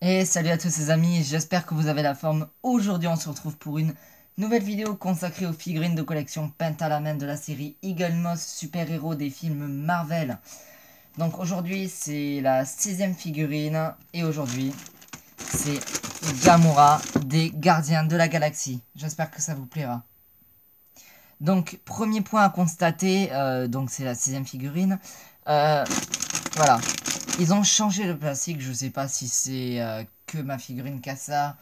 Et salut à tous ces amis, j'espère que vous avez la forme. Aujourd'hui on se retrouve pour une nouvelle vidéo consacrée aux figurines de collection peintes à la main de la série Eagle Moss super-héros des films Marvel. Donc aujourd'hui c'est la 6ème figurine et aujourd'hui c'est Gamora des Gardiens de la Galaxie. J'espère que ça vous plaira. Donc premier point à constater, donc c'est la 6ème figurine. Voilà. Ils ont changé le plastique, je sais pas si c'est que ma figurine qui a ça,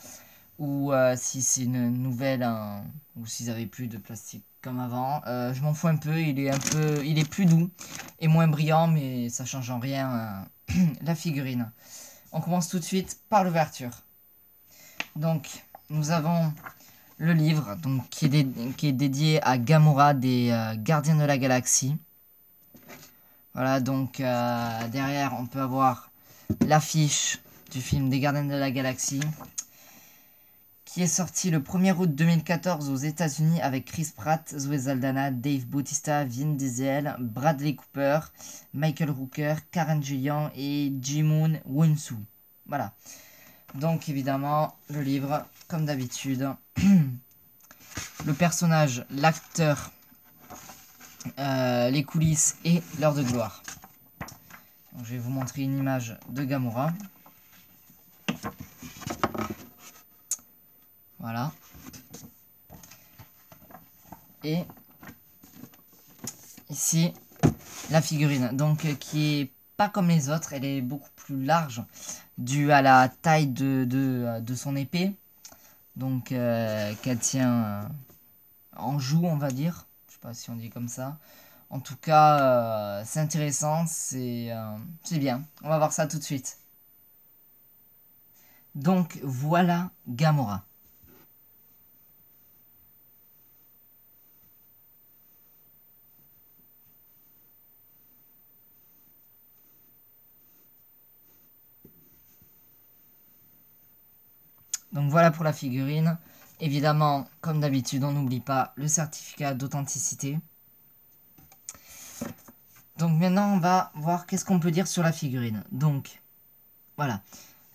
ou si c'est une nouvelle, ou s'ils avaient plus de plastique comme avant. Je m'en fous un peu, il est plus doux et moins brillant, mais ça change en rien la figurine. On commence tout de suite par l'ouverture. Donc, nous avons le livre donc, qui est dédié à Gamora des Gardiens de la Galaxie. Voilà, donc derrière, on peut avoir l'affiche du film des Gardiens de la Galaxie qui est sorti le 1er août 2014 aux États-Unis avec Chris Pratt, Zoe Saldana, Dave Bautista, Vin Diesel, Bradley Cooper, Michael Rooker, Karen Gillan et Ji-Moon Won-soo. Voilà. Donc évidemment, le livre, comme d'habitude, le personnage, l'acteur, les coulisses et l'heure de gloire. Donc, je vais vous montrer une image de Gamora. Voilà. Et ici, la figurine. Donc, qui est pas comme les autres. Elle est beaucoup plus large, due à la taille de son épée. Donc, qu'elle tient en joue, on va dire. Je sais pas si on dit comme ça. En tout cas, c'est intéressant, c'est bien. On va voir ça tout de suite. Donc, voilà Gamora. Donc voilà pour la figurine. Évidemment, comme d'habitude, on n'oublie pas le certificat d'authenticité. Donc maintenant, on va voir qu'est-ce qu'on peut dire sur la figurine. Donc, voilà.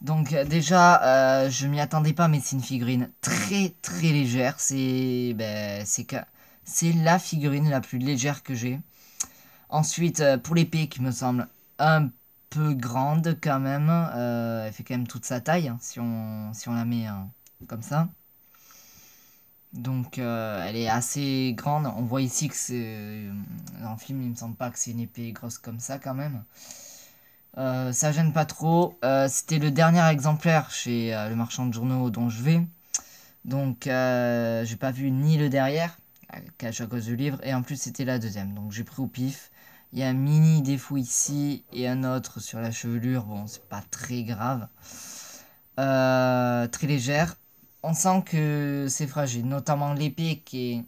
Donc déjà, je m'y attendais pas, mais c'est une figurine très très légère. C'est la figurine la plus légère que j'ai. Ensuite, pour l'épée qui me semble un peu grande quand même. Elle fait quand même toute sa taille, hein, si on la met comme ça. Donc elle est assez grande. On voit ici que c'est... Dans le film, il me semble pas que c'est une épée grosse comme ça quand même. Ça gêne pas trop. C'était le dernier exemplaire chez le marchand de journaux dont je vais. Donc j'ai pas vu ni le derrière, caché à cause du livre. Et en plus c'était la deuxième. Donc j'ai pris au pif. Il y a un mini défaut ici et un autre sur la chevelure. Bon, c'est pas très grave. Très légère. On sent que c'est fragile, notamment l'épée qui est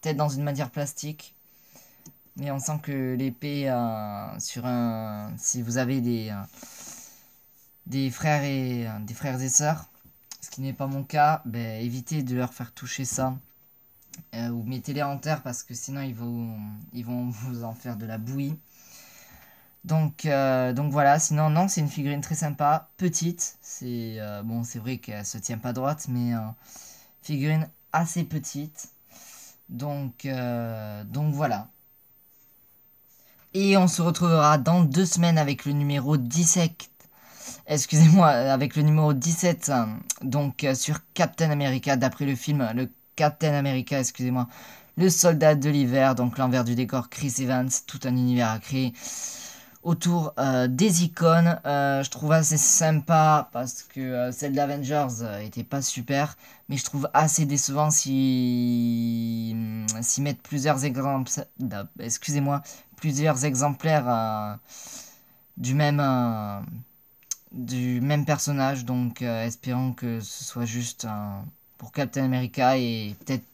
peut-être dans une matière plastique. Mais on sent que l'épée sur un... Si vous avez des frères et sœurs, ce qui n'est pas mon cas, ben, évitez de leur faire toucher ça. Ou mettez-les en terre parce que sinon ils vont vous en faire de la bouillie. Donc voilà, sinon non, c'est une figurine très sympa, petite. Bon, c'est vrai qu'elle se tient pas droite, mais figurine assez petite. Donc voilà. Et on se retrouvera dans 2 semaines avec le numéro 17. Excusez-moi, avec le numéro 17. Donc sur Captain America, d'après le film, le Captain America, excusez-moi. Le soldat de l'hiver, donc l'envers du décor Chris Evans, tout un univers à créer autour des icônes. Je trouve assez sympa parce que celle d'Avengers était pas super, mais je trouve assez décevant s'y mettre plusieurs exemples, plusieurs exemplaires du même personnage. Donc espérons que ce soit juste pour Captain America et peut-être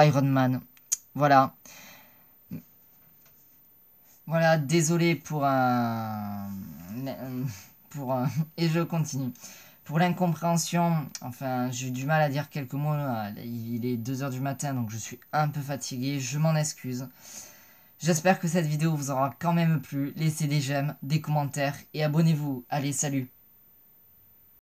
Iron Man. Voilà. Voilà, désolé et je continue. Pour l'incompréhension, enfin, j'ai du mal à dire quelques mots. Là. Il est 2h du matin, donc je suis un peu fatigué. Je m'en excuse. J'espère que cette vidéo vous aura quand même plu. Laissez des j'aime, des commentaires et abonnez-vous. Allez, salut!